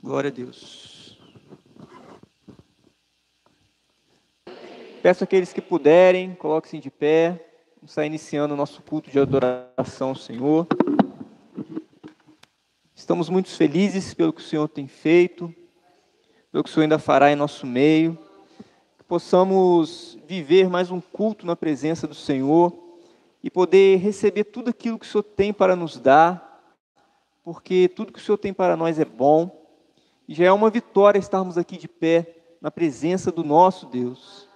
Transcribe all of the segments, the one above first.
Glória a Deus. Peço àqueles que puderem, coloquem-se de pé. Vamos estar iniciando o nosso culto de adoração ao Senhor. Estamos muito felizes pelo que o Senhor tem feito, pelo que o Senhor ainda fará em nosso meio. Que possamos viver mais um culto na presença do Senhor e poder receber tudo aquilo que o Senhor tem para nos dar, porque tudo que o Senhor tem para nós é bom. E já é uma vitória estarmos aqui de pé na presença do nosso Deus.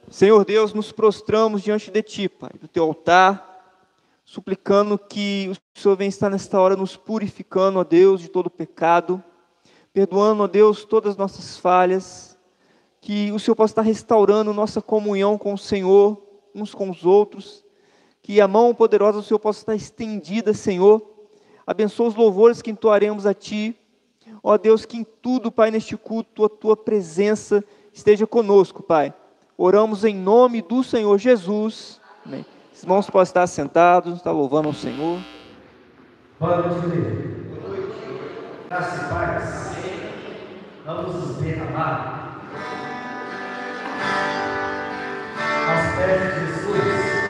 Senhor Deus, nos prostramos diante de Ti, Pai, do Teu altar, suplicando que o Senhor venha estar nesta hora nos purificando, ó Deus, de todo pecado, perdoando, ó Deus, todas as nossas falhas, que o Senhor possa estar restaurando nossa comunhão com o Senhor, uns com os outros, que a mão poderosa do Senhor possa estar estendida, Senhor. Abençoa os louvores que entoaremos a Ti. Ó Deus, que em tudo, Pai, neste culto, a Tua presença esteja conosco, Pai. Oramos em nome do Senhor Jesus. Amém. Os irmãos podem estar sentados, estar louvando ao Senhor. Boa noite, igreja. Graça e paz. Vamos nos derramar aos pés de Jesus.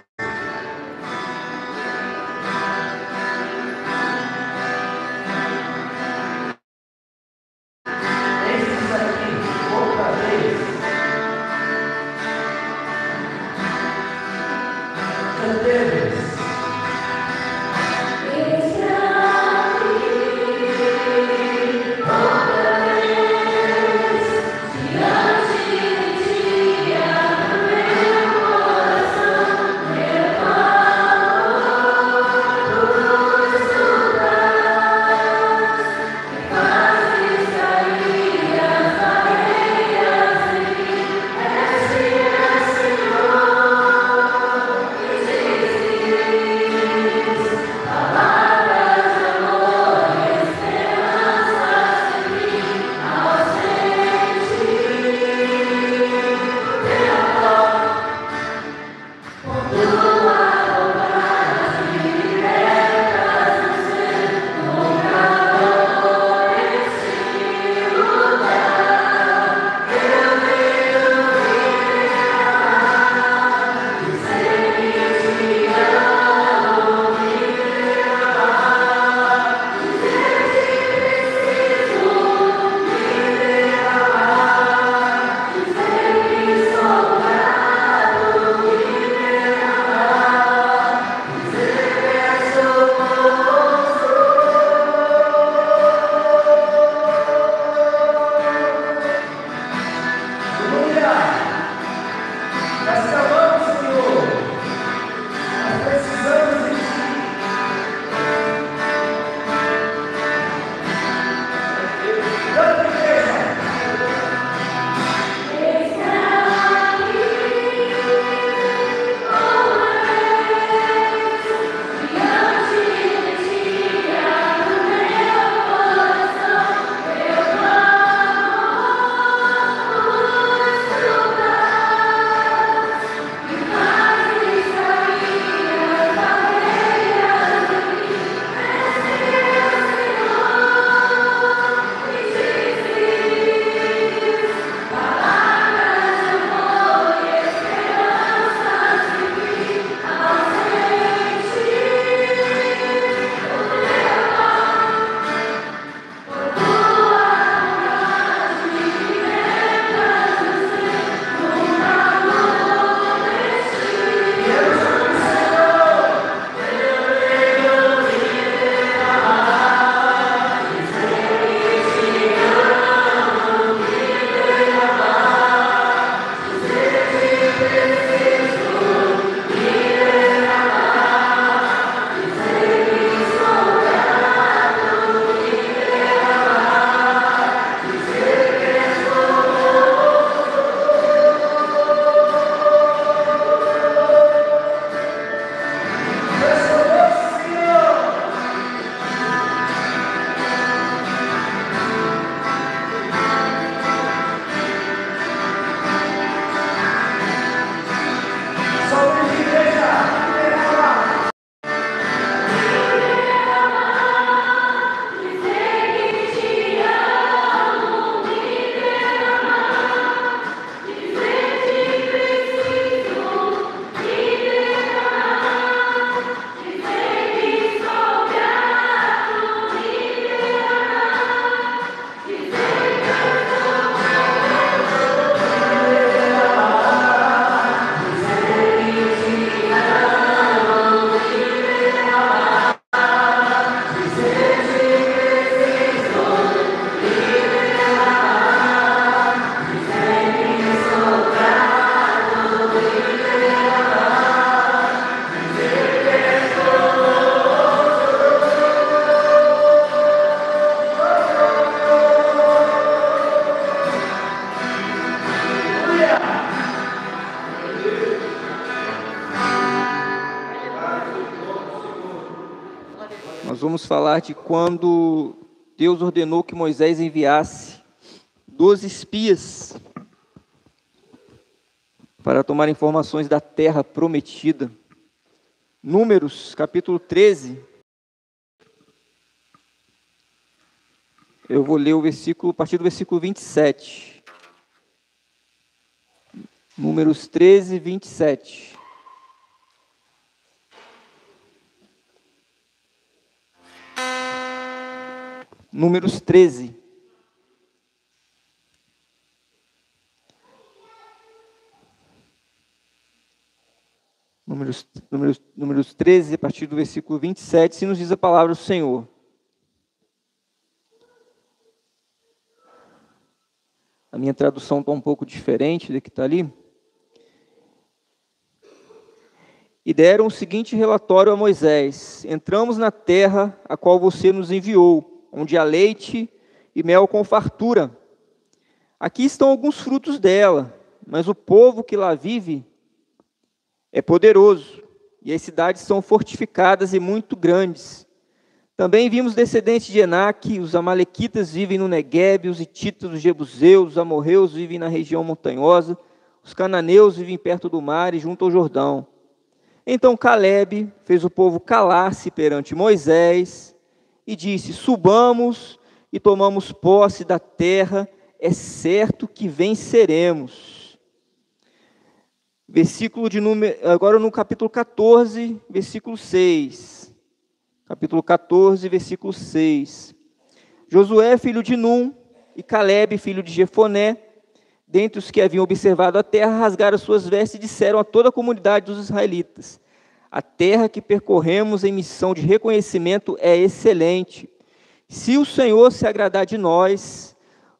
Nós vamos falar de quando Deus ordenou que Moisés enviasse 12 espias para tomar informações da terra prometida. Números, capítulo 13. Eu vou ler o versículo, a partir do versículo 27. Números 13, 27. Números 13. Números 13, a partir do versículo 27, se nos diz a palavra do Senhor. A minha tradução está um pouco diferente da que está ali. E deram o seguinte relatório a Moisés: entramos na terra a qual você nos enviou, onde há leite e mel com fartura. Aqui estão alguns frutos dela, mas o povo que lá vive é poderoso, e as cidades são fortificadas e muito grandes. Também vimos descendentes de Enaque, os amalequitas vivem no Neguebe, os hititas, os jebuseus, os amorreus vivem na região montanhosa, os cananeus vivem perto do mar e junto ao Jordão. Então Calebe fez o povo calar-se perante Moisés e disse: subamos e tomamos posse da terra, é certo que venceremos. Agora no capítulo 14, versículo 6. Capítulo 14, versículo 6. Josué, filho de Num, e Calebe, filho de Jefoné, dentre os que haviam observado a terra, rasgaram suas vestes e disseram a toda a comunidade dos israelitas: a terra que percorremos em missão de reconhecimento é excelente. Se o Senhor se agradar de nós,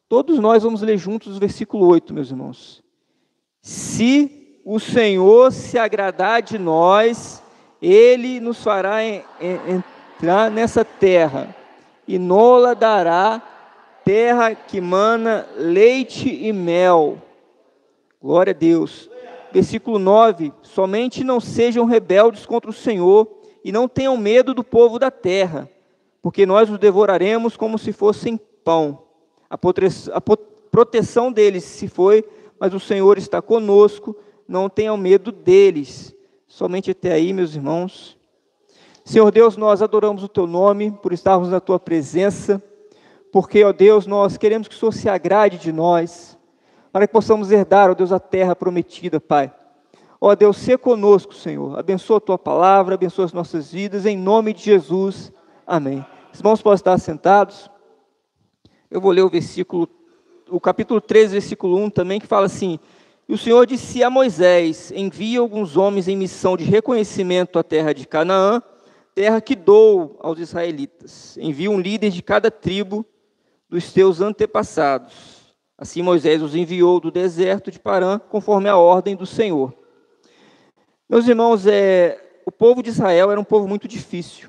todos nós vamos ler juntos o versículo 8, meus irmãos. Se o Senhor se agradar de nós, Ele nos fará entrar nessa terra, e nola dará terra que mana leite e mel. Glória a Deus. Versículo 9, somente não sejam rebeldes contra o Senhor, e não tenham medo do povo da terra, porque nós os devoraremos como se fossem pão. A proteção deles se foi, mas o Senhor está conosco, não tenham medo deles. Somente até aí, meus irmãos. Senhor Deus, nós adoramos o Teu nome, por estarmos na Tua presença, porque, ó Deus, nós queremos que o Senhor se agrade de nós, para que possamos herdar, ó Deus, a terra prometida, Pai. Ó Deus, se conosco, Senhor, abençoa a Tua palavra, abençoa as nossas vidas, em nome de Jesus, amém. Os irmãos podem estar sentados. Eu vou ler o capítulo 13, versículo 1 também, que fala assim: e o Senhor disse a Moisés: envia alguns homens em missão de reconhecimento à terra de Canaã, terra que dou aos israelitas. Envia um líder de cada tribo dos teus antepassados. Assim Moisés os enviou do deserto de Parã, conforme a ordem do Senhor. Meus irmãos, o povo de Israel era um povo muito difícil.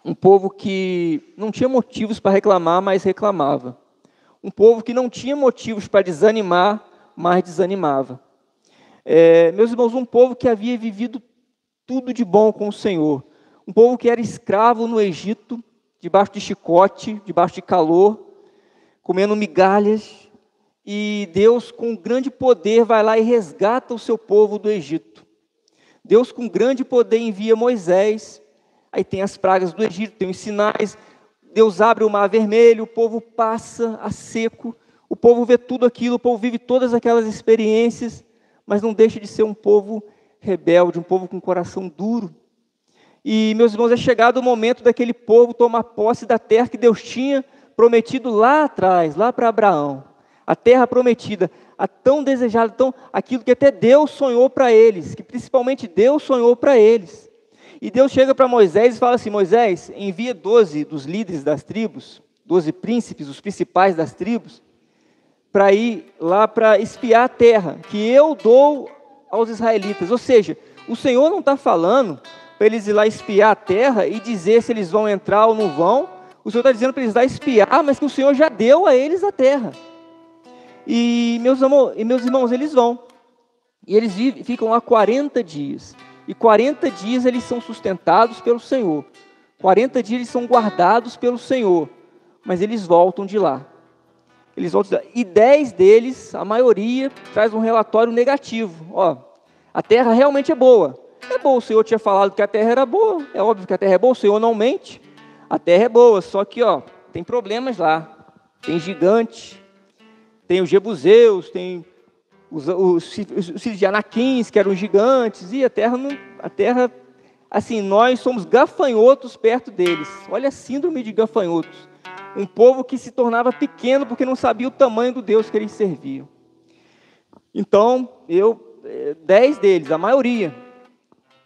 Um povo que não tinha motivos para reclamar, mas reclamava. Um povo que não tinha motivos para desanimar, mas desanimava. Meus irmãos, um povo que havia vivido tudo de bom com o Senhor. Um povo que era escravo no Egito, debaixo de chicote, debaixo de calor, comendo migalhas. E Deus, com grande poder, vai lá e resgata o seu povo do Egito. Deus, com grande poder, envia Moisés. Aí tem as pragas do Egito, tem os sinais. Deus abre o mar vermelho, o povo passa a seco. O povo vê tudo aquilo, o povo vive todas aquelas experiências, mas não deixa de ser um povo rebelde, um povo com coração duro. E, meus irmãos, é chegado o momento daquele povo tomar posse da terra que Deus tinha prometido lá atrás, lá para Abraão. A terra prometida, a tão desejada, aquilo que até Deus sonhou para eles, que principalmente Deus sonhou para eles. E Deus chega para Moisés e fala assim: Moisés, envia 12 dos líderes das tribos, 12 príncipes, os principais das tribos, para ir lá para espiar a terra, que eu dou aos israelitas. Ou seja, o Senhor não está falando para eles ir lá espiar a terra e dizer se eles vão entrar ou não vão. O Senhor está dizendo para eles lá espiar, mas que o Senhor já deu a eles a terra. E meus irmãos, eles vão. E eles ficam lá 40 dias. E 40 dias eles são sustentados pelo Senhor. 40 dias eles são guardados pelo Senhor, mas eles voltam de lá. E 10 deles, a maioria, traz um relatório negativo. Ó, a terra realmente é boa. É boa, o Senhor tinha falado que a terra era boa. É óbvio que a terra é boa, o Senhor não mente. A terra é boa, só que tem problemas lá. Tem gigante, tem os jebuseus, tem os filhos de Anaquins, que eram gigantes, e a terra, assim, nós somos gafanhotos perto deles. Olha a síndrome de gafanhotos. Um povo que se tornava pequeno porque não sabia o tamanho do Deus que eles serviam. Então, 10 deles, a maioria.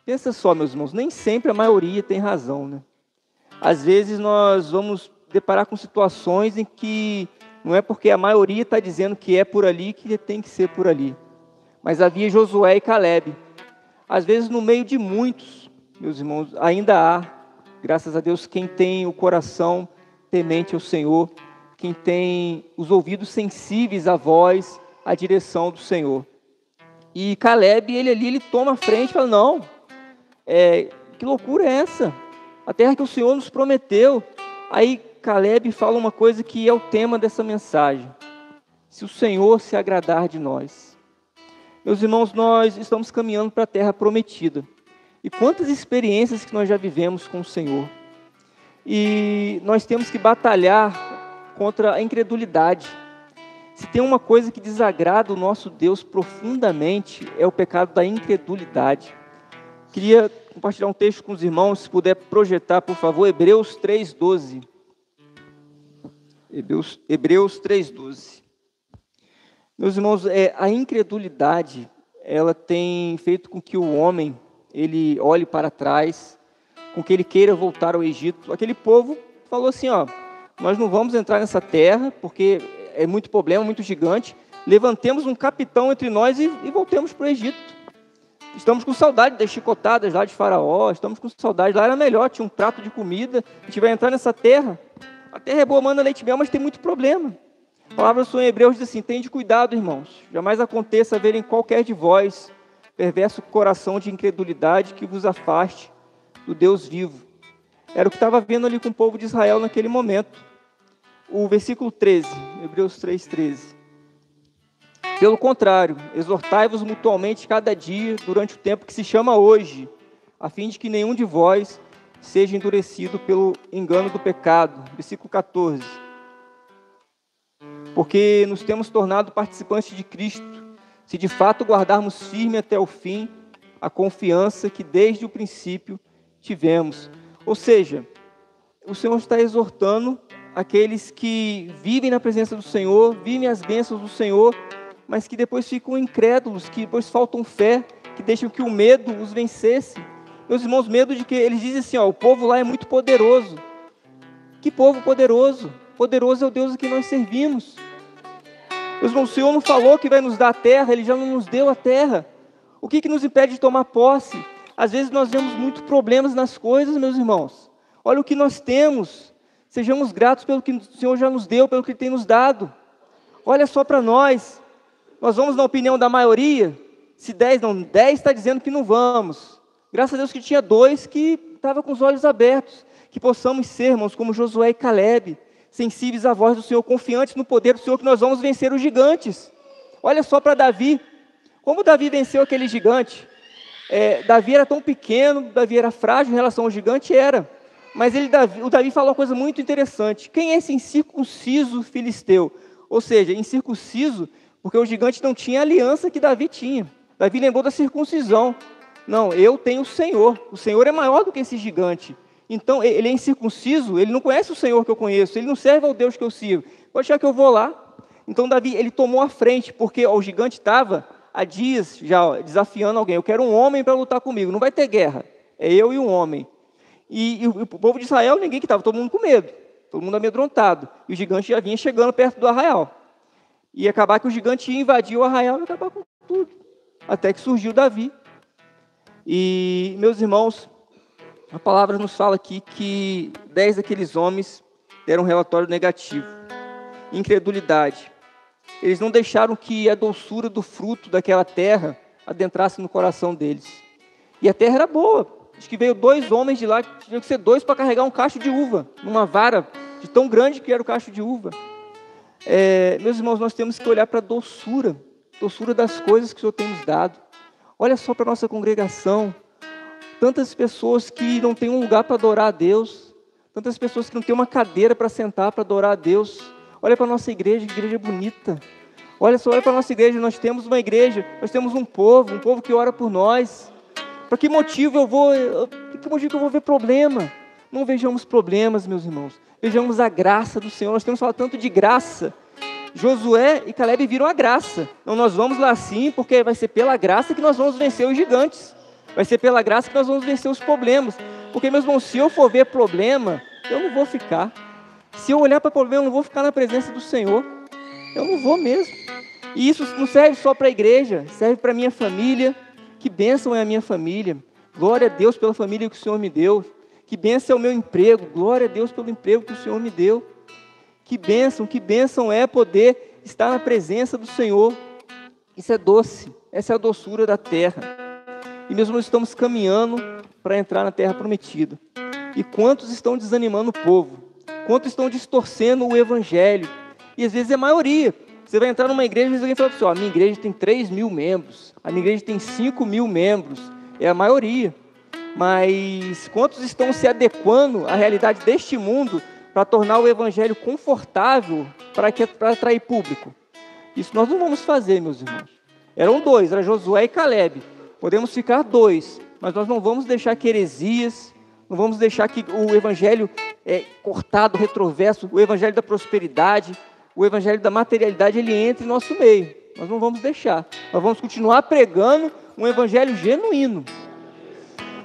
Pensa só, meus irmãos, nem sempre a maioria tem razão, né? Às vezes nós vamos deparar com situações em que não é porque a maioria está dizendo que é por ali que tem que ser por ali. Mas havia Josué e Calebe. Às vezes no meio de muitos, meus irmãos, ainda há, graças a Deus, quem tem o coração temente ao Senhor, quem tem os ouvidos sensíveis à voz, à direção do Senhor. E Calebe, ele toma a frente e fala, não, que loucura é essa? A terra que o Senhor nos prometeu. Aí Calebe fala uma coisa que é o tema dessa mensagem. Se o Senhor se agradar de nós. Meus irmãos, nós estamos caminhando para a terra prometida. E quantas experiências que nós já vivemos com o Senhor. E nós temos que batalhar contra a incredulidade. Se tem uma coisa que desagrada o nosso Deus profundamente, é o pecado da incredulidade. Queria compartilhar um texto com os irmãos, se puder projetar, por favor, Hebreus 3:12. Hebreus 3:12. Meus irmãos, a incredulidade, ela tem feito com que o homem, ele olhe para trás, com que ele queira voltar ao Egito. Aquele povo falou assim, nós não vamos entrar nessa terra, porque é muito problema, muito gigante, levantemos um capitão entre nós e voltemos para o Egito. Estamos com saudade das chicotadas lá de Faraó, estamos com saudade, lá era melhor, tinha um prato de comida, a gente vai entrar nessa terra. A terra é boa, manda leite e mel, mas tem muito problema. A palavra do Senhor em Hebreus diz assim, tende cuidado, irmãos, jamais aconteça haver em qualquer de vós perverso coração de incredulidade que vos afaste do Deus vivo. Era o que estava vendo ali com o povo de Israel naquele momento. O versículo 13, Hebreus 3:13. Pelo contrário, exortai-vos mutuamente cada dia, durante o tempo que se chama hoje, a fim de que nenhum de vós seja endurecido pelo engano do pecado. Versículo 14. Porque nos temos tornado participantes de Cristo, se de fato guardarmos firme até o fim a confiança que desde o princípio tivemos. Ou seja, o Senhor está exortando aqueles que vivem na presença do Senhor, vivem as bênçãos do Senhor, mas que depois ficam incrédulos, que depois faltam fé, que deixam que o medo os vencesse. Meus irmãos, medo de que eles dizem assim, o povo lá é muito poderoso. Que povo poderoso? Poderoso é o Deus a quem nós servimos. Meus irmãos, o Senhor não falou que vai nos dar a terra, Ele já não nos deu a terra. O que nos impede de tomar posse? Às vezes nós vemos muitos problemas nas coisas, meus irmãos. Olha o que nós temos. Sejamos gratos pelo que o Senhor já nos deu, pelo que Ele tem nos dado. Olha só para nós. Nós vamos na opinião da maioria? Se 10 está dizendo que não vamos. Graças a Deus que tinha 2 que estavam com os olhos abertos. Que possamos ser, irmãos, como Josué e Calebe, sensíveis à voz do Senhor, confiantes no poder do Senhor, que nós vamos vencer os gigantes. Olha só para Davi. Como Davi venceu aquele gigante? Davi era tão pequeno, Davi era frágil em relação ao gigante, era. Mas o Davi falou uma coisa muito interessante. Quem é esse incircunciso filisteu? Ou seja, incircunciso, porque o gigante não tinha a aliança que Davi tinha. Davi lembrou da circuncisão. Não, eu tenho o Senhor é maior do que esse gigante. Então, ele é incircunciso, ele não conhece o Senhor que eu conheço, ele não serve ao Deus que eu sirvo. Pode achar que eu vou lá. Então, Davi, ele tomou a frente, porque o gigante estava há dias já desafiando alguém. Eu quero um homem para lutar comigo, não vai ter guerra. É eu e um homem. E o povo de Israel, ninguém que estava, todo mundo com medo, todo mundo amedrontado. E o gigante já vinha chegando perto do arraial. E acabar que o gigante ia invadir o arraial e acabar com tudo. Até que surgiu Davi. E, meus irmãos, a palavra nos fala aqui que 10 daqueles homens deram um relatório negativo. Incredulidade. Eles não deixaram que a doçura do fruto daquela terra adentrasse no coração deles. E a terra era boa. Diz que veio 2 homens de lá, que tinham que ser 2 para carregar um cacho de uva, numa vara, de tão grande que era o cacho de uva. Meus irmãos, nós temos que olhar para a doçura das coisas que o Senhor tem nos dado. Olha só para a nossa congregação, tantas pessoas que não têm um lugar para adorar a Deus, tantas pessoas que não têm uma cadeira para sentar para adorar a Deus. Olha para a nossa igreja, que igreja bonita. Olha para a nossa igreja, nós temos uma igreja, nós temos um povo que ora por nós. Por que motivo eu vou ver problema? Não vejamos problemas, meus irmãos. Vejamos a graça do Senhor. Nós temos falado tanto de graça. Josué e Caleb viram a graça. Então nós vamos lá sim, porque vai ser pela graça que nós vamos vencer os gigantes. Vai ser pela graça que nós vamos vencer os problemas. Porque, meus irmãos, se eu for ver problema, eu não vou ficar. Se eu olhar para problema, eu não vou ficar na presença do Senhor. Eu não vou mesmo. E isso não serve só para a igreja, serve para a minha família. Que bênção é a minha família. Glória a Deus pela família que o Senhor me deu. Que bênção é o meu emprego. Glória a Deus pelo emprego que o Senhor me deu. Que bênção é poder estar na presença do Senhor. Isso é doce. Essa é a doçura da terra. E mesmo nós estamos caminhando para entrar na terra prometida. E quantos estão desanimando o povo? Quantos estão distorcendo o evangelho? E às vezes é a maioria. Você vai entrar numa igreja e alguém fala assim, a minha igreja tem 3.000 membros, a minha igreja tem 5.000 membros, é a maioria. Mas quantos estão se adequando à realidade deste mundo para tornar o evangelho confortável para atrair público? Isso nós não vamos fazer, meus irmãos. Eram 2, era Josué e Caleb. Podemos ficar 2, mas nós não vamos deixar que heresias, não vamos deixar que o evangelho cortado, retroverso, o evangelho da prosperidade, o evangelho da materialidade, ele entra em nosso meio. Nós não vamos deixar. Nós vamos continuar pregando um evangelho genuíno.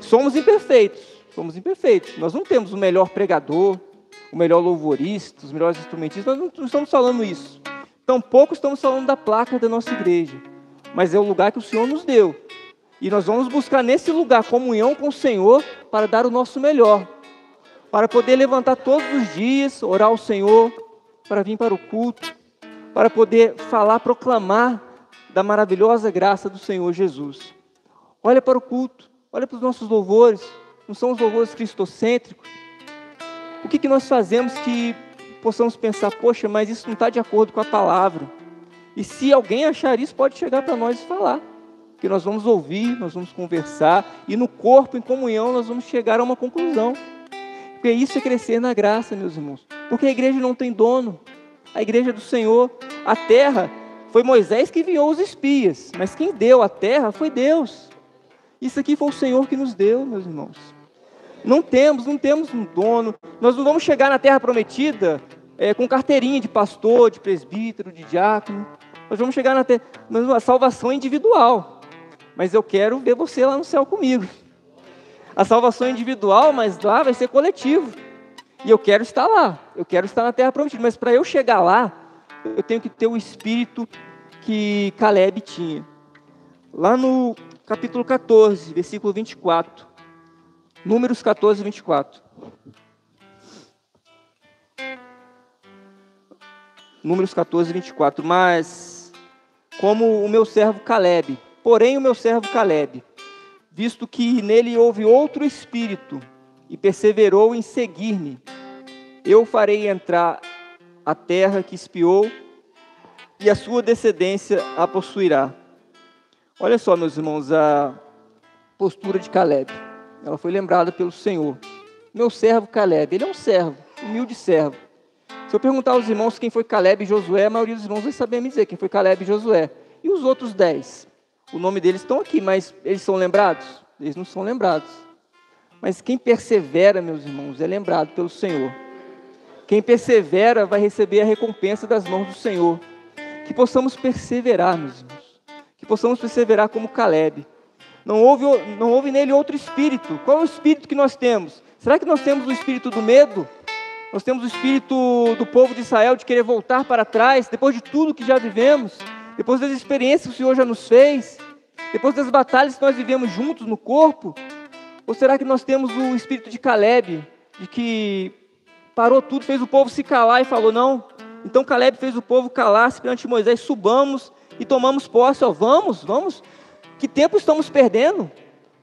Somos imperfeitos. Nós não temos o melhor pregador, o melhor louvorista, os melhores instrumentistas. Nós não estamos falando isso. Tampouco estamos falando da placa da nossa igreja. Mas é o lugar que o Senhor nos deu. E nós vamos buscar nesse lugar comunhão com o Senhor para dar o nosso melhor. Para poder levantar todos os dias, orar ao Senhor, para vir para o culto, para poder falar, proclamar da maravilhosa graça do Senhor Jesus. Olha para o culto, olha para os nossos louvores, não são os louvores cristocêntricos. O que nós fazemos que possamos pensar, poxa, mas isso não está de acordo com a palavra. E se alguém achar isso, pode chegar para nós e falar. Porque nós vamos ouvir, nós vamos conversar, e no corpo, em comunhão, nós vamos chegar a uma conclusão. Porque isso é crescer na graça, meus irmãos. Porque a igreja não tem dono. A igreja do Senhor, a terra, foi Moisés que enviou os espias. Mas quem deu a terra foi Deus. Isso aqui foi o Senhor que nos deu, meus irmãos. Não temos um dono. Nós não vamos chegar na terra prometida com carteirinha de pastor, de presbítero, de diácono. Nós vamos chegar na terra, a salvação individual. Mas eu quero ver você lá no céu comigo. A salvação é individual, mas lá vai ser coletivo. E eu quero estar lá. Eu quero estar na terra prometida. Mas para eu chegar lá, eu tenho que ter o espírito que Caleb tinha. Lá no capítulo 14, versículo 24. Números 14, 24. Números 14, 24. Mas, como o meu servo Caleb, porém o meu servo Caleb, visto que nele houve outro espírito, e perseverou em seguir-me, eu farei entrar a terra que espiou, e a sua descendência a possuirá. Olha só, meus irmãos, a postura de Caleb. Ela foi lembrada pelo Senhor. Meu servo Caleb, ele é um servo, humilde servo. Se eu perguntar aos irmãos quem foi Caleb e Josué, a maioria dos irmãos vai saber me dizer quem foi Caleb e Josué. E os outros 10? O nome deles estão aqui, mas eles são lembrados? Eles não são lembrados. Mas quem persevera, meus irmãos, é lembrado pelo Senhor. Quem persevera vai receber a recompensa das mãos do Senhor. Que possamos perseverar, meus irmãos. Que possamos perseverar como Caleb. Não houve nele outro espírito. Qual é o espírito que nós temos? Será que nós temos o espírito do medo? Nós temos o espírito do povo de Israel de querer voltar para trás, depois de tudo que já vivemos, depois das experiências que o Senhor já nos fez, depois das batalhas que nós vivemos juntos no corpo? Ou será que nós temos o espírito de Caleb, de que parou tudo, fez o povo se calar e falou, não, então Caleb fez o povo calar-se perante Moisés, subamos e tomamos posse, vamos, que tempo estamos perdendo?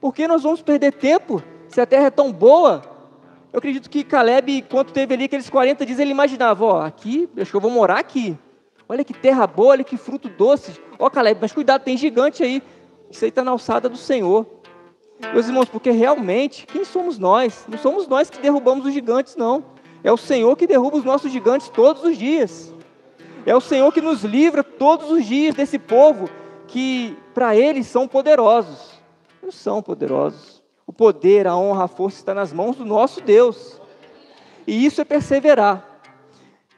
Por que nós vamos perder tempo? Se a terra é tão boa, eu acredito que Caleb, enquanto teve ali aqueles 40 dias, ele imaginava, ó, aqui, acho que eu vou morar aqui. Olha que terra boa, olha que fruto doce. Ó, Caleb, mas cuidado, tem gigante aí. Isso aí está na alçada do Senhor. Meus irmãos, porque realmente, quem somos nós? Não somos nós que derrubamos os gigantes, não. É o Senhor que derruba os nossos gigantes todos os dias. É o Senhor que nos livra todos os dias desse povo que, para eles, são poderosos. Não são poderosos. O poder, a honra, a força está nas mãos do nosso Deus. E isso é perseverar.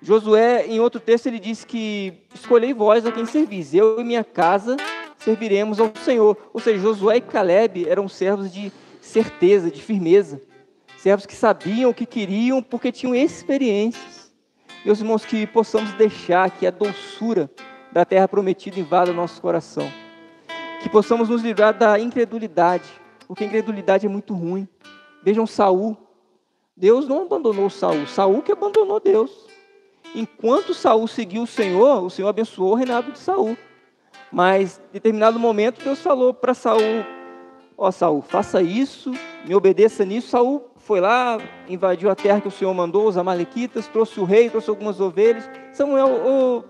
Josué, em outro texto, ele diz que escolhei vós a quem servis, eu e minha casa serviremos ao Senhor. Ou seja, Josué e Caleb eram servos de certeza, de firmeza. Servos que sabiam o que queriam porque tinham experiências. Meus irmãos, que possamos deixar que a doçura da terra prometida invada o nosso coração. Que possamos nos livrar da incredulidade, porque a incredulidade é muito ruim. Vejam Saul. Deus não abandonou Saul, Saul que abandonou Deus. Enquanto Saul seguiu o Senhor abençoou o reinado de Saul. Mas, em determinado momento, Deus falou para Saul, ó Saul, faça isso, me obedeça nisso. Saul foi lá, invadiu a terra que o Senhor mandou, os amalequitas, trouxe o rei, trouxe algumas ovelhas. Samuel,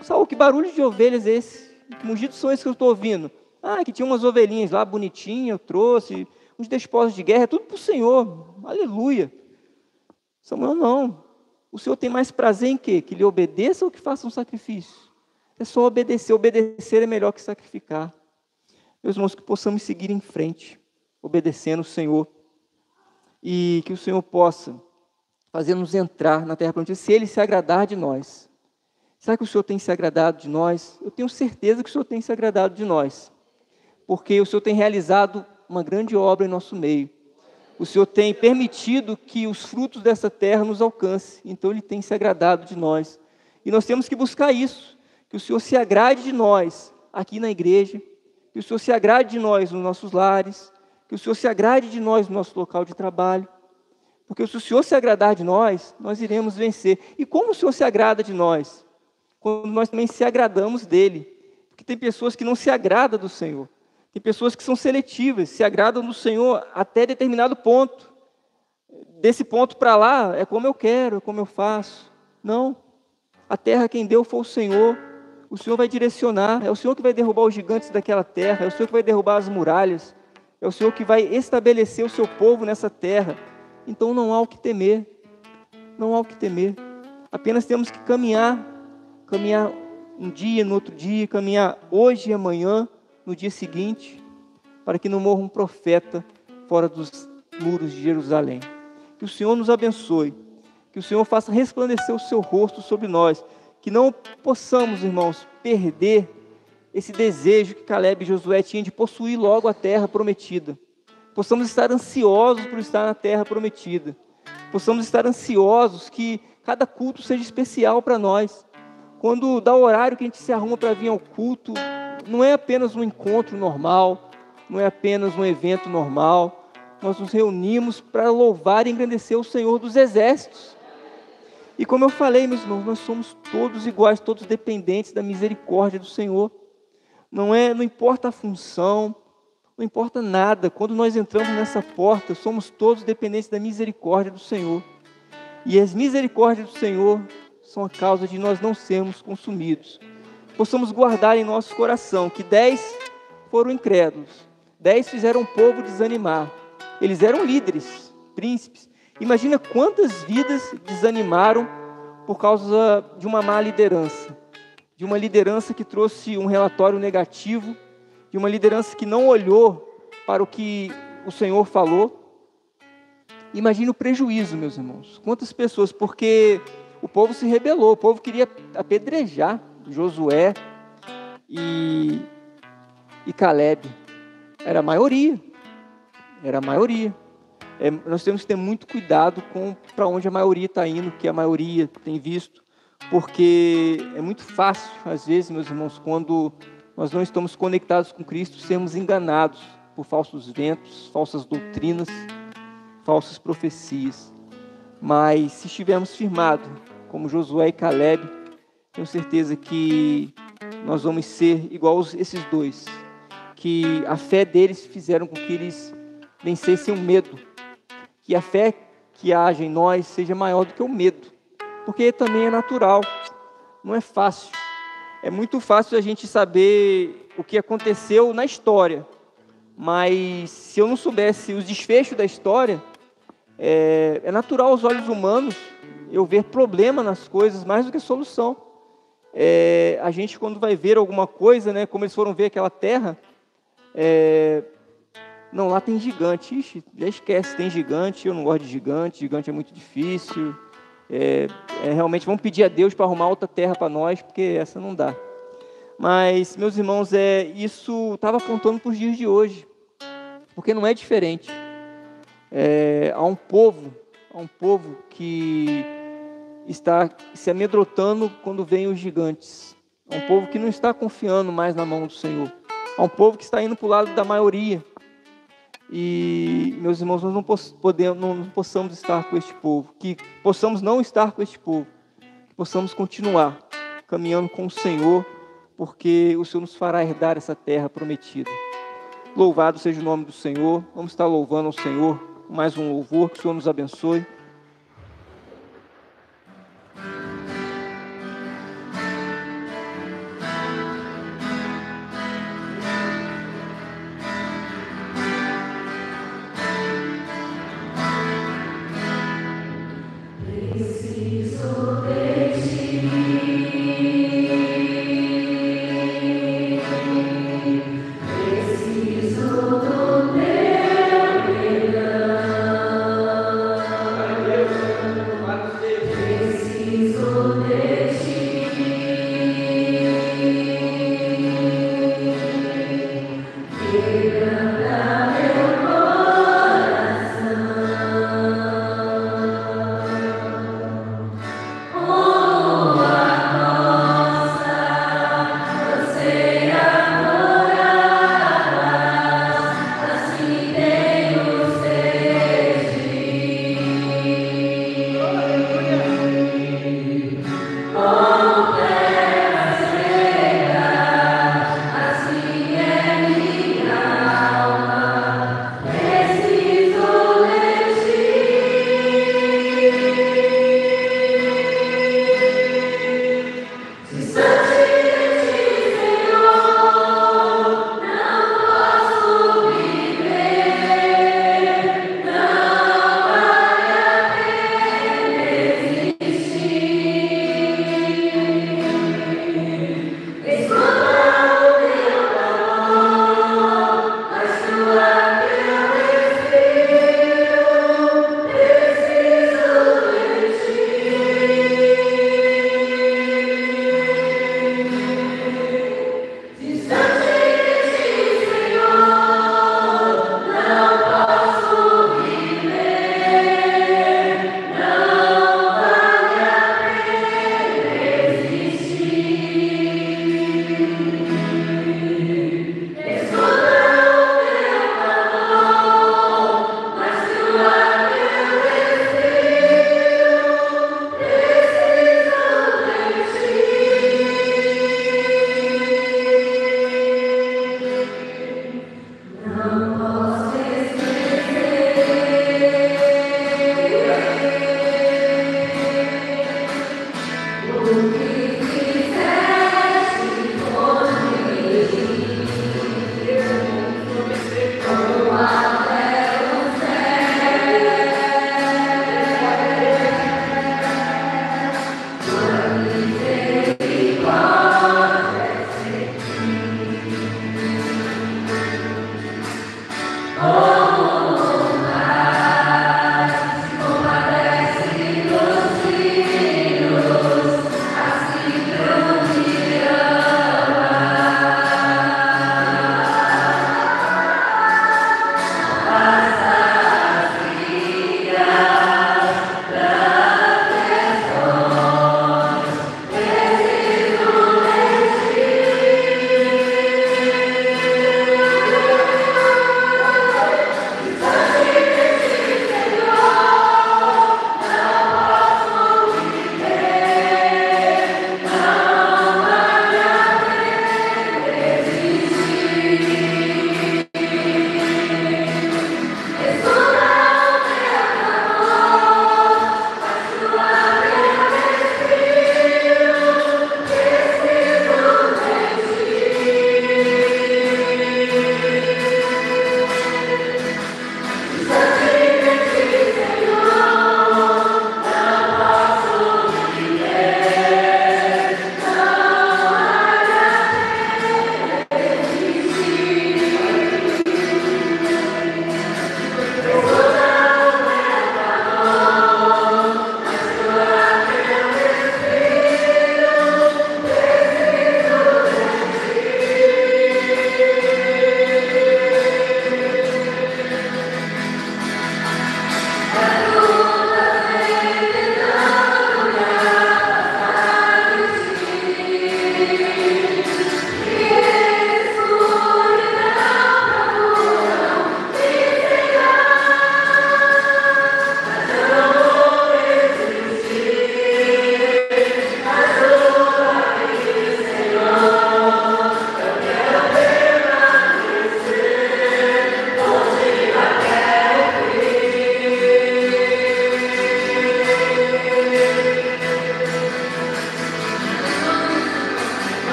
Saul, que barulho de ovelhas é esse? Que mugidos são esses que eu estou ouvindo? Ah, que tinha umas ovelhinhas lá, bonitinhas, eu trouxe, uns despojos de guerra, é tudo para o Senhor, aleluia. Samuel, não. O Senhor tem mais prazer em quê? Que lhe obedeça ou que faça um sacrifício? É só obedecer. Obedecer é melhor que sacrificar. Meus irmãos, que possamos seguir em frente, obedecendo o Senhor. E que o Senhor possa fazer-nos entrar na terra prometida, se Ele se agradar de nós. Será que o Senhor tem se agradado de nós? Eu tenho certeza que o Senhor tem se agradado de nós. Porque o Senhor tem realizado uma grande obra em nosso meio. O Senhor tem permitido que os frutos dessa terra nos alcancem. Então Ele tem se agradado de nós. E nós temos que buscar isso. Que o Senhor se agrade de nós aqui na igreja. Que o Senhor se agrade de nós nos nossos lares. Que o Senhor se agrade de nós no nosso local de trabalho. Porque se o Senhor se agradar de nós, nós iremos vencer. E como o Senhor se agrada de nós? Quando nós também se agradamos dEle. Porque tem pessoas que não se agradam do Senhor. Tem pessoas que são seletivas, se agradam do Senhor até determinado ponto. Desse ponto para lá, é como eu quero, é como eu faço. Não. A terra quem deu foi o Senhor. O Senhor vai direcionar. É o Senhor que vai derrubar os gigantes daquela terra. É o Senhor que vai derrubar as muralhas. É o Senhor que vai estabelecer o seu povo nessa terra. Então não há o que temer. Não há o que temer. Apenas temos que caminhar. Caminhar um dia, no outro dia. Caminhar hoje e amanhã. No dia seguinte, para que não morra um profeta fora dos muros de Jerusalém. Que o Senhor nos abençoe, que o Senhor faça resplandecer o seu rosto sobre nós, que não possamos, irmãos, perder esse desejo que Caleb e Josué tinham de possuir logo a terra prometida. Possamos estar ansiosos por estar na terra prometida. Possamos estar ansiosos que cada culto seja especial para nós. Quando dá o horário que a gente se arruma para vir ao culto, não é apenas um encontro normal, não é apenas um evento normal. Nós nos reunimos para louvar e engrandecer o Senhor dos Exércitos. E como eu falei, meus irmãos, nós somos todos iguais, todos dependentes da misericórdia do Senhor. Não importa a função, não importa nada. Quando nós entramos nessa porta, somos todos dependentes da misericórdia do Senhor. E as misericórdias do Senhor são a causa de nós não sermos consumidos. Possamos guardar em nosso coração que 10 foram incrédulos, 10 fizeram o povo desanimar. Eles eram líderes, príncipes. Imagina quantas vidas desanimaram por causa de uma má liderança. De uma liderança que trouxe um relatório negativo, de uma liderança que não olhou para o que o Senhor falou. Imagina o prejuízo, meus irmãos. Quantas pessoas, porque o povo se rebelou, o povo queria apedrejar Josué e Caleb. Era a maioria. Nós temos que ter muito cuidado para onde a maioria está indo, que a maioria tem visto, porque é muito fácil, às vezes, meus irmãos, quando nós não estamos conectados com Cristo, sermos enganados por falsos ventos, falsas doutrinas, falsas profecias. Mas se estivermos firmados, como Josué e Caleb, tenho certeza que nós vamos ser igual esses dois, que a fé deles fizeram com que eles vencessem o medo, que a fé que haja em nós seja maior do que o medo, porque também é natural, não é fácil. É muito fácil a gente saber o que aconteceu na história, mas se eu não soubesse os desfechos da história, é natural aos olhos humanos eu ver problema nas coisas mais do que solução. A gente, quando vai ver alguma coisa, né, como eles foram ver aquela terra, não, lá tem gigante. Ixi, já esquece, tem gigante, eu não gosto de gigante é muito difícil. Realmente, vamos pedir a Deus para arrumar outra terra para nós, porque essa não dá. Mas, meus irmãos, isso estava apontando para os dias de hoje, porque não é diferente. Há um povo que está se amedrontando quando vem os gigantes. Há um povo que não está confiando mais na mão do Senhor. Há um povo que está indo para o lado da maioria. E, meus irmãos, nós não possamos estar com este povo, que possamos não estar com este povo, que possamos continuar caminhando com o Senhor, porque o Senhor nos fará herdar essa terra prometida. Louvado seja o nome do Senhor. Vamos estar louvando ao Senhor, mais um louvor, que o Senhor nos abençoe.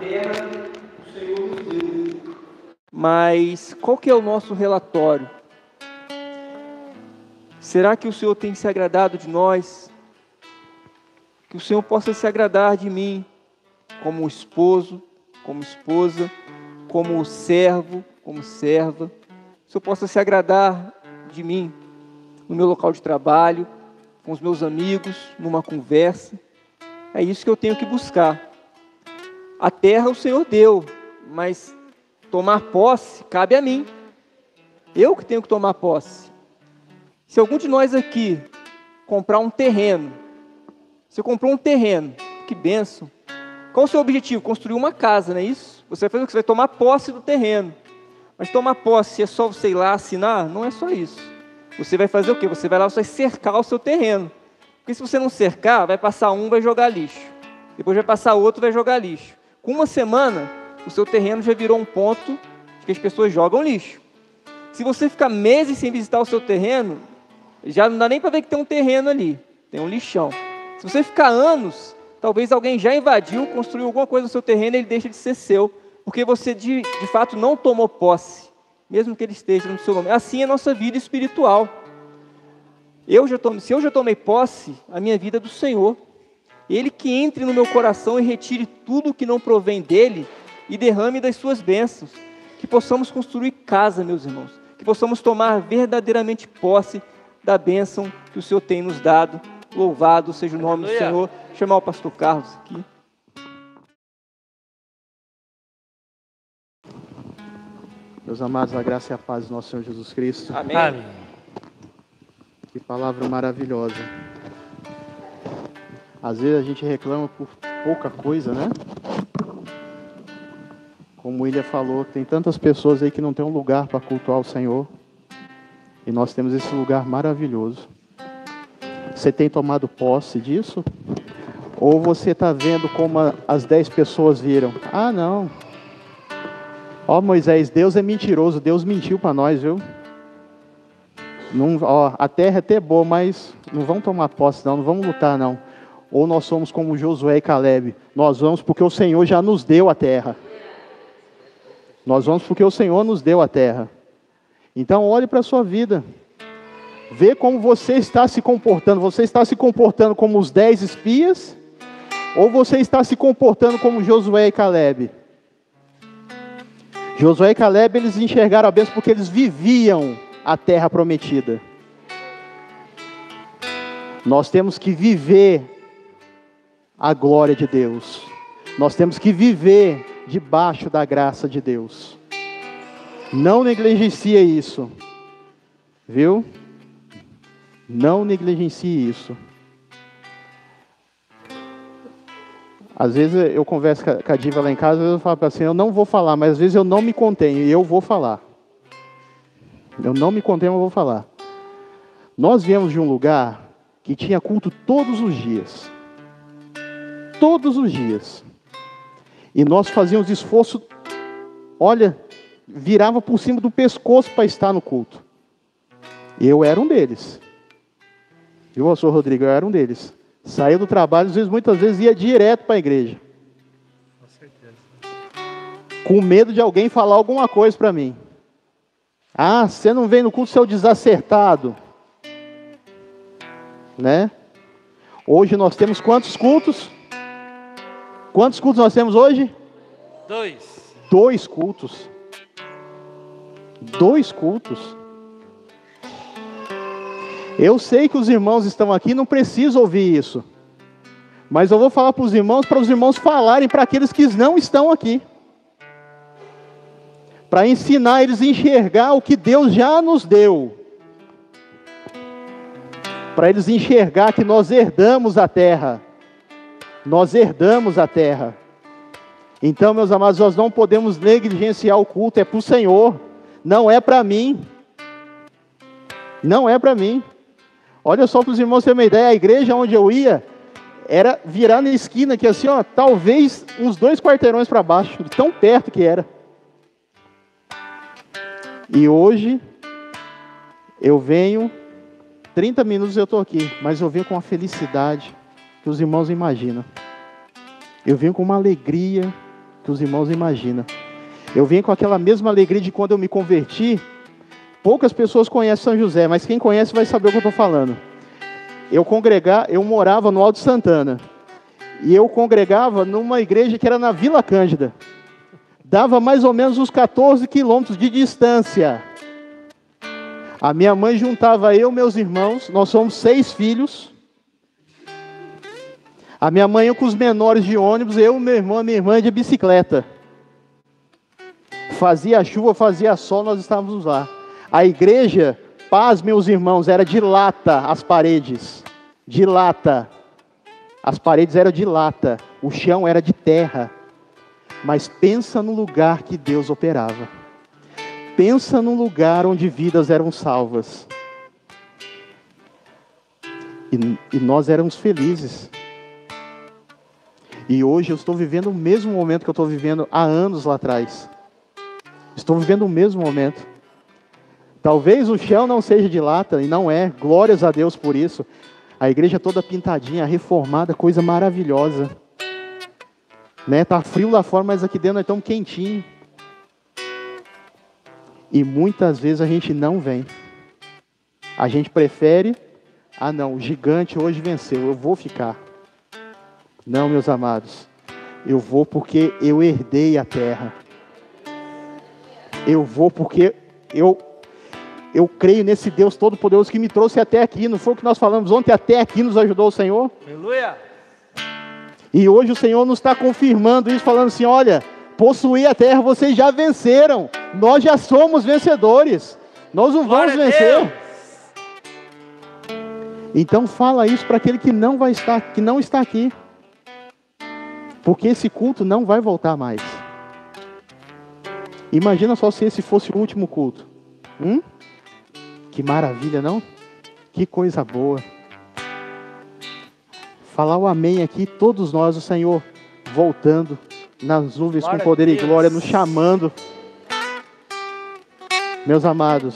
terra o Senhor nos deu. Mas qual que é o nosso relatório? Será que o Senhor tem se agradado de nós? Que o Senhor possa se agradar de mim, como esposo, como esposa, como servo, como serva. Que o Senhor possa se agradar de mim, no meu local de trabalho, com os meus amigos, numa conversa. É isso que eu tenho que buscar. A terra o Senhor deu, mas tomar posse cabe a mim. Eu que tenho que tomar posse. Se algum de nós aqui comprar um terreno, você comprou um terreno, que bênção. Qual o seu objetivo? Construir uma casa, não é isso? Você vai fazer o que? Você vai tomar posse do terreno. Mas tomar posse é só você ir lá assinar? Não é só isso. Você vai fazer o quê? Você vai lá, você vai cercar o seu terreno. Porque se você não cercar, vai passar um, vai jogar lixo. Depois vai passar outro, vai jogar lixo. Com uma semana, o seu terreno já virou um ponto que as pessoas jogam lixo. Se você ficar meses sem visitar o seu terreno, já não dá nem para ver que tem um terreno ali. Tem um lixão. Se você ficar anos, talvez alguém já invadiu, construiu alguma coisa no seu terreno e ele deixa de ser seu. Porque você, de fato, não tomou posse. Mesmo que ele esteja no seu nome. Assim é a nossa vida espiritual. Se eu já tomei posse, a minha vida é do Senhor. Ele que entre no meu coração e retire tudo que não provém dele e derrame das suas bênçãos. Que possamos construir casa, meus irmãos. Que possamos tomar verdadeiramente posse da bênção que o Senhor tem nos dado. Louvado seja o nome do Senhor. Vou chamar o pastor Carlos aqui. Meus amados, a graça e a paz do nosso Senhor Jesus Cristo. Amém. Amém. Que palavra maravilhosa. Às vezes a gente reclama por pouca coisa, né? Como o William falou, tem tantas pessoas aí que não tem um lugar para cultuar o Senhor. E nós temos esse lugar maravilhoso. Você tem tomado posse disso? Ou você está vendo como as 10 pessoas viram? Ah, não. Ó, Moisés, Deus é mentiroso. Deus mentiu para nós, viu? Não, ó, a terra é até boa, mas não vamos tomar posse não vamos lutar não. Ou nós somos como Josué e Caleb. Nós vamos porque o Senhor já nos deu a terra. Nós vamos porque o Senhor nos deu a terra. Então olhe para a sua vida. Vê como você está se comportando. Você está se comportando como os 10 espias? Ou você está se comportando como Josué e Caleb? Josué e Caleb, eles enxergaram a bênção porque eles viviam a terra prometida. Nós temos que viver a glória de Deus. Nós temos que viver debaixo da graça de Deus. Não negligencie isso. Viu? Não negligencie isso. Às vezes eu converso com a Diva lá em casa, eu falo assim, eu não vou falar, mas às vezes eu não me contenho e eu vou falar. Eu não me contenho, eu vou falar. Nós viemos de um lugar que tinha culto todos os dias. Todos os dias. E nós fazíamos esforço, olha, virava por cima do pescoço para estar no culto. Eu era um deles. Viu, pastor Rodrigo? Eu era um deles. Saía do trabalho, às vezes, muitas vezes ia direto para a igreja. Com certeza. Com medo de alguém falar alguma coisa para mim. Ah, você não vem no culto, seu desacertado. Né? Hoje nós temos quantos cultos? Quantos cultos nós temos hoje? 2. 2 cultos. 2 cultos. Eu sei que os irmãos estão aqui, não precisam ouvir isso. Mas eu vou falar para os irmãos falarem para aqueles que não estão aqui. Para ensinar eles a enxergar o que Deus já nos deu. Para eles enxergar que nós herdamos a terra. Nós herdamos a terra. Então, meus amados, nós não podemos negligenciar o culto, é para o Senhor. Não é para mim. Não é para mim. Olha só para os irmãos terem uma ideia, a igreja onde eu ia, era virar na esquina aqui assim, ó, talvez uns 2 quarteirões para baixo, de tão perto que era. E hoje, eu venho, 30 minutos eu estou aqui, mas eu venho com uma felicidade que os irmãos imaginam. Eu venho com uma alegria que os irmãos imaginam. Eu venho com aquela mesma alegria de quando eu me converti. Poucas pessoas conhecem São José, mas quem conhece vai saber o que eu estou falando. Eu morava no Alto Santana. E eu congregava numa igreja que era na Vila Cândida. Dava mais ou menos uns 14 quilômetros de distância. A minha mãe juntava eu e meus irmãos, nós somos 6 filhos. A minha mãe ia com os menores de ônibus, eu, meu irmão, a minha irmã de bicicleta. Fazia chuva, fazia sol, nós estávamos lá. A igreja, paz, meus irmãos, era de lata as paredes. De lata. As paredes eram de lata. O chão era de terra. Mas pensa no lugar que Deus operava. Pensa no lugar onde vidas eram salvas. E nós éramos felizes. E hoje eu estou vivendo o mesmo momento que eu estou vivendo há anos lá atrás. Estou vivendo o mesmo momento. Talvez o chão não seja de lata, e não é. Glórias a Deus por isso. A igreja toda pintadinha, reformada, coisa maravilhosa. Né? Tá frio lá fora, mas aqui dentro nós estamos quentinho. E muitas vezes a gente não vem. A gente prefere, não, o gigante hoje venceu, eu vou ficar. Não, meus amados, eu vou porque eu herdei a terra. Eu vou porque eu creio nesse Deus Todo-Poderoso que me trouxe até aqui. Não foi o que nós falamos ontem? Até aqui nos ajudou o Senhor. Aleluia! E hoje o Senhor nos está confirmando isso, falando assim, olha, possuir a terra, vocês já venceram. Nós já somos vencedores. Nós não vamos vencer. Então fala isso para aquele que não vai estar, que não está aqui. Porque esse culto não vai voltar mais. Imagina só se esse fosse o último culto. Que maravilha, não? Que coisa boa. Falar o amém aqui, todos nós, o Senhor voltando nas nuvens com poder e glória, nos chamando. Meus amados,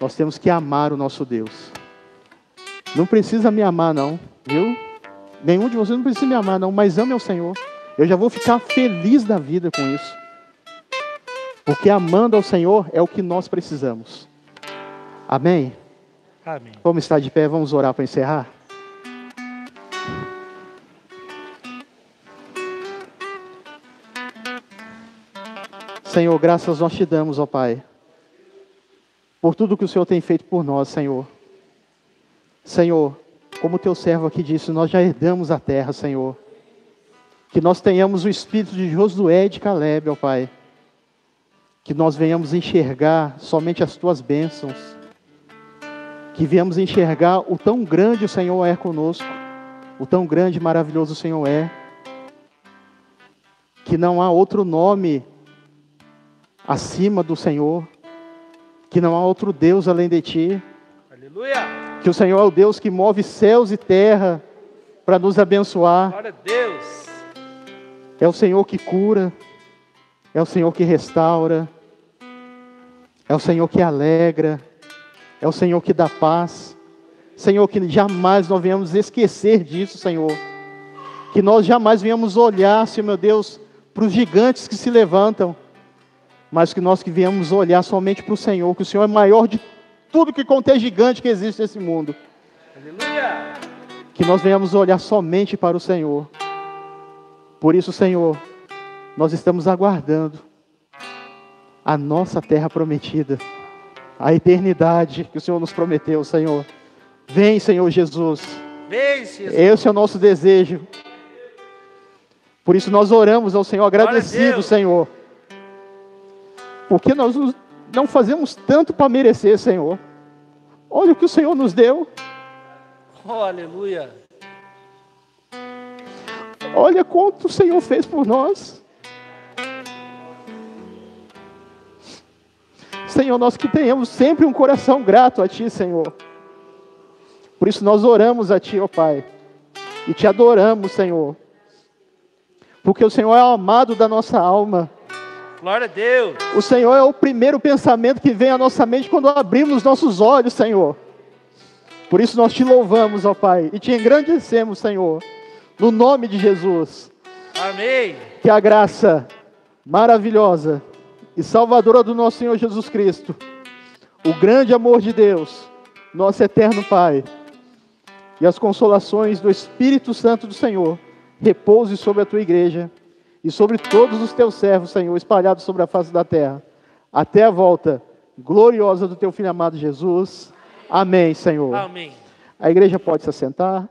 nós temos que amar o nosso Deus. Não precisa me amar não, viu? Nenhum de vocês não precisa me amar não, mas ame ao Senhor. Eu já vou ficar feliz da vida com isso. Porque amando ao Senhor é o que nós precisamos. Amém? Amém. Vamos estar de pé, vamos orar para encerrar? Senhor, graças nós te damos, ó Pai, por tudo que o Senhor tem feito por nós, Senhor. Senhor, como o teu servo aqui disse, nós já herdamos a terra, Senhor. Que nós tenhamos o espírito de Josué e de Calebe, ó Pai. Que nós venhamos enxergar somente as tuas bênçãos. Que venhamos enxergar o tão grande o Senhor é conosco. O tão grande e maravilhoso o Senhor é. Que não há outro nome acima do Senhor. Que não há outro Deus além de ti. Aleluia! Que o Senhor é o Deus que move céus e terra para nos abençoar. Glória a Deus! É o Senhor que cura. É o Senhor que restaura. É o Senhor que alegra. É o Senhor que dá paz. Senhor, que jamais nós venhamos esquecer disso, Senhor. Que nós jamais venhamos olhar, Senhor meu Deus, para os gigantes que se levantam. Mas que nós que venhamos olhar somente para o Senhor. Que o Senhor é maior de tudo que contém gigante que existe nesse mundo. Aleluia! Que nós venhamos olhar somente para o Senhor. Por isso, Senhor, nós estamos aguardando a nossa terra prometida, a eternidade que o Senhor nos prometeu, Senhor. Vem, Senhor Jesus. Vem, Jesus. Esse é o nosso desejo. Por isso nós oramos ao Senhor, agradecidos, Senhor. Porque nós não fazemos tanto para merecer, Senhor. Olha o que o Senhor nos deu. Oh, aleluia. Olha quanto o Senhor fez por nós. Senhor, nós que tenhamos sempre um coração grato a Ti, Senhor. Por isso nós oramos a Ti, ó Pai. E Te adoramos, Senhor. Porque o Senhor é o amado da nossa alma. Glória a Deus. O Senhor é o primeiro pensamento que vem à nossa mente quando abrimos os nossos olhos, Senhor. Por isso nós Te louvamos, ó Pai. E Te engrandecemos, Senhor. No nome de Jesus. Amém. Que a graça maravilhosa e salvadora do nosso Senhor Jesus Cristo, o grande amor de Deus, nosso eterno Pai, e as consolações do Espírito Santo do Senhor, repouse sobre a tua igreja e sobre todos os teus servos, Senhor, espalhados sobre a face da terra, até a volta gloriosa do teu Filho amado Jesus. Amém, Senhor. Amém. A igreja pode se assentar.